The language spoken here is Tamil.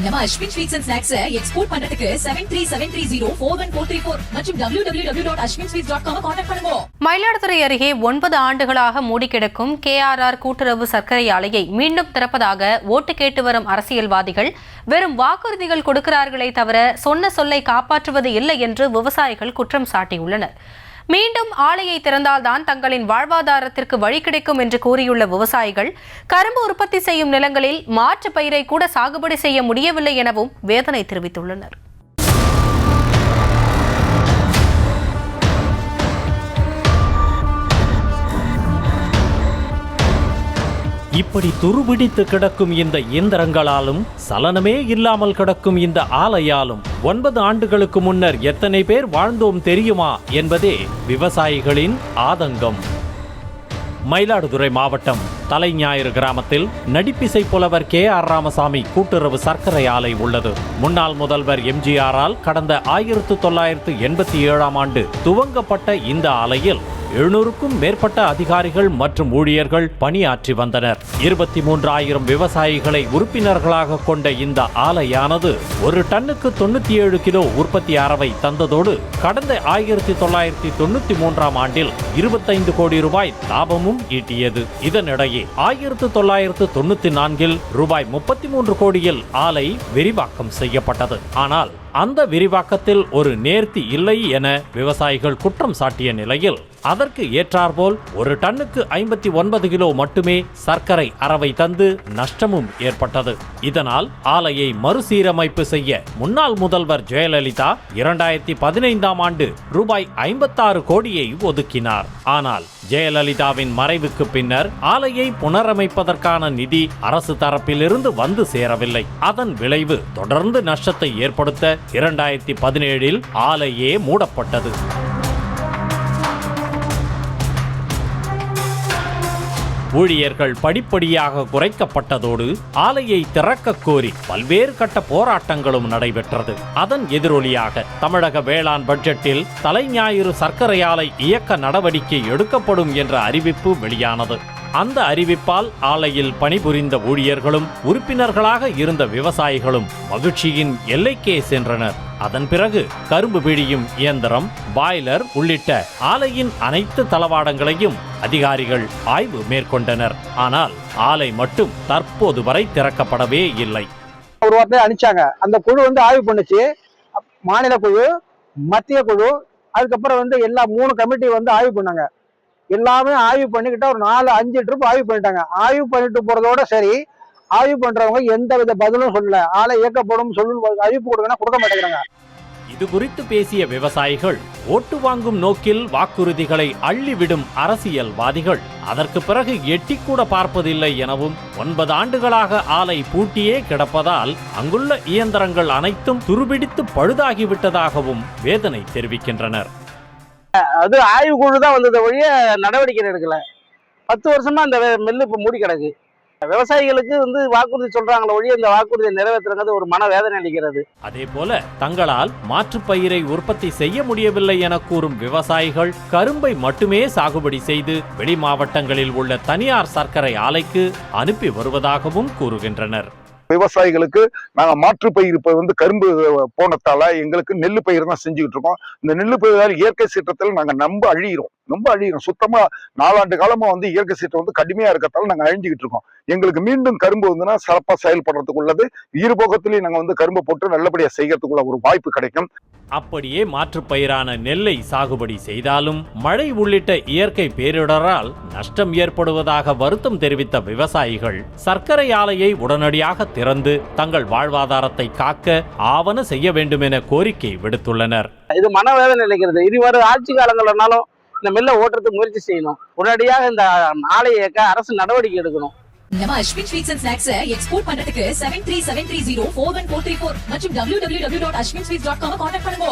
நம்ம Ashwin sweets and snacks export பண்றதுக்கு 7373041434 மற்றும் www.ashwinsweets.com கான்டாக்ட் பண்ணுங்க. மயிலாடுதுறை அருகே 9 ஆண்டுகளாக மூடி கிடக்கும் KRR கூட்டுறவு சர்க்கரை ஆலையை மீண்டும் திறப்பதாக ஓட்டு கேட்டு வரும் அரசியல்வாதிகள் வெறும் வாக்குறுதிகள் கொடுக்கிறார்களே தவிர சொன்ன சொல்லை காப்பாற்றுவது இல்லை என்று விவசாயிகள் குற்றம் சாட்டியுள்ளனர். மீண்டும் ஆலையை திறந்தால்தான் தங்களின் வாழ்வாதாரத்திற்கு வழி கிடைக்கும் என்று கூறியுள்ள விவசாயிகள் கரும்பு உற்பத்தி செய்யும் நிலங்களில் மாற்று பயிரை கூட சாகுபடி செய்ய முடியவில்லை எனவும் வேதனை தெரிவித்துள்ளனர். இப்படி துருபிடித்து கிடக்கும் இந்த இயந்திரங்களாலும் சலனமே இல்லாமல் கிடக்கும் இந்த ஆலையாலும் 9 ஆண்டுகளுக்கு முன்னர் எத்தனை பேர் வாழ்ந்தோம் தெரியுமா என்பதே விவசாயிகளின் ஆதங்கம். மயிலாடுதுறை மாவட்டம் தலைஞாயிறு கிராமத்தில் நடிப்பிசை புலவர் KR ராமசாமி கூட்டுறவு சர்க்கரை ஆலை உள்ளது. முன்னாள் முதல்வர் MGRால் கடந்த 1987ஆம் ஆண்டு துவங்கப்பட்ட இந்த ஆலையில் 700க்கும் மேற்பட்ட அதிகாரிகள் மற்றும் ஊழியர்கள் பணியாற்றி வந்தனர். 23,000 விவசாயிகளை உறுப்பினர்களாக கொண்ட இந்த ஆலையானது ஒரு டன்னுக்கு 97 கிலோ உற்பத்தி அரவை தந்ததோடு கடந்த 1993ஆம் ஆண்டில் 25 கோடி ரூபாய் லாபமும் ஈட்டியது. இதனிடையே 1994இல் ரூபாய் 33 கோடியில் ஆலை விரிவாக்கம் செய்யப்பட்டது. ஆனால் அந்த விரிவாக்கத்தில் ஒரு நேர்த்தி இல்லை என விவசாயிகள் குற்றம் சாட்டிய நிலையில் அதற்கு ஏற்றாற்போல் ஒரு டன்னுக்கு 59 கிலோ மட்டுமே சர்க்கரை அரவை தந்து நஷ்டமும் ஏற்பட்டது. இதனால் ஆலையை மறுசீரமைப்பு செய்ய முன்னாள் முதல்வர் ஜெயலலிதா 2015ஆம் ஆண்டு ரூபாய் 56 கோடியை ஒதுக்கினார். ஆனால் ஜெயலலிதாவின் மறைவுக்கு பின்னர் ஆலையை புனரமைப்பதற்கான நிதி அரசு தரப்பிலிருந்து வந்து சேரவில்லை. அதன் விளைவு தொடர்ந்து நஷ்டத்தை ஏற்படுத்த 2017இல் ஆலையே மூடப்பட்டது. ஊழியர்கள் படிப்படியாக குறைக்கப்பட்டதோடு ஆலையை திறக்க கோரி பல்வேறு கட்ட போராட்டங்களும் நடைபெற்றது. அதன் எதிரொலியாக தமிழக வேளாண் பட்ஜெட்டில் தலைஞாயிறு சர்க்கரை ஆலை இயக்க நடவடிக்கை எடுக்கப்படும் என்ற அறிவிப்பு வெளியானது. அந்த அறிவிப்பால் ஆலையில் பணிபுரிந்த ஊழியர்களும் உறுப்பினர்களாக இருந்த விவசாயிகளும் மகிழ்ச்சியின் எல்லைக்கே சென்றனர். அதன் பிறகு கரும்பு பிழியும் இயந்திரம், பாய்லர் உள்ளிட்ட ஆலையின் அனைத்து தளவாடங்களையும் அதிகாரிகள் ஆய்வு மேற்கொண்டனர். ஆனால் ஆலை மட்டும் தற்போது வரை திறக்கப்படவே இல்லை. ஒரு வாரத்தை அனுப்பிச்சாங்க. அந்த குழு ஆய்வு பண்ணுச்சு. மாநில குழு, மத்திய குழு, அதுக்கப்புறம் எல்லா 3 கமிட்டி ஆய்வு பண்ணாங்க. எல்லாமே ஆய்வு பண்ணிக்கிட்டா ஒரு 4-5 ட்ரிப் ஆய்வு பண்ணிட்டாங்க. ஆய்வு பண்ணிட்டு போறதோட சரி, ஆய்வு பண்றவங்க எந்த வித பதிலும் சொல்லல. ஆலை இயக்கப்படும் சொல்லு அறிவிப்பு கொடுக்க மாட்டேங்கிறாங்க. இது குறித்து பேசிய விவசாயிகள் ஓட்டு வாங்கும் நோக்கில் வாக்குறுதிகளை அள்ளிவிடும் அரசியல்வாதிகள் அதற்கு பிறகு எட்டிக்கூட பார்ப்பதில்லை எனவும் 9 ஆண்டுகளாக ஆலை பூட்டியே கிடப்பதால் அங்குள்ள இயந்திரங்கள் அனைத்தும் துருபிடித்து பழுதாகிவிட்டதாகவும் வேதனை தெரிவிக்கின்றனர். அது ஆய்வு குழு தான் வந்தது ஒழிய நடவடிக்கை எடுக்கல. 10 வருஷமா அந்த மில்லு இப்ப மூடி கிடக்கு. விவசாயிகளுக்கு வாக்குறுதி சொல்றாங்களே ஒழிய இந்த வாக்குறுதியை நிறைவேற்றுறது ஒரு மனவேதனை அளிக்கிறது. அதே போல தங்களால் மாற்றுப் பயிரை உற்பத்தி செய்ய முடியவில்லை என கூறும் விவசாயிகள் கரும்பை மட்டுமே சாகுபடி செய்து வெளி மாவட்டங்களில் உள்ள தனியார் சர்க்கரை ஆலைக்கு அனுப்பி வருவதாகவும் கூறுகின்றனர். விவசாயிகளுக்கு நாங்க மாற்று பயிர் இப்ப கரும்பு போனத்தால எங்களுக்கு நெல்லு பயிர் தான் செஞ்சுக்கிட்டு இருக்கோம். இந்த நெல்லு பயிர் இயற்கை சீற்றத்தில் நாங்க ரொம்ப அழிகிறோம். சுத்தமா 4 ஆண்டு காலமா இயற்கை சீற்றம் கடுமையா இருக்கத்தால நாங்க அழிஞ்சுக்கிட்டு இருக்கோம். எங்களுக்கு மீண்டும் கரும்பு சிறப்பா செயல்படுறதுக்கு உள்ளது. இருபோகத்திலேயே நாங்க கரும்பு போட்டு நல்லபடியா செய்யறதுக்குள்ள ஒரு வாய்ப்பு கிடைக்கும். அப்படியே மாற்றுப் பயிரான நெல்லை சாகுபடி செய்தாலும் மழை உள்ளிட்ட இயற்கை பேரிடரால் நஷ்டம் ஏற்படுவதாக வருத்தம் தெரிவித்த விவசாயிகள் சர்க்கரை ஆலையை உடனடியாக திறந்து தங்கள் வாழ்வாதாரத்தை காக்க ஆவண செய்ய வேண்டும் என கோரிக்கை விடுத்துள்ளனர். இது மனவேதனை அளிக்கிறது. இது வரும் ஆட்சி காலங்கள்னாலும் இந்த மில்லை ஓட்டுறதுக்கு முயற்சி செய்யணும். உடனடியாக இந்த ஆலையை இயக்க அரசு நடவடிக்கை எடுக்கணும். நம்ம Ashwin sweets and snacks export பண்றதுக்கு 7373041434 மற்றும் www.ashwinsweets.com கான்டாக்ட் பண்ணுங்க.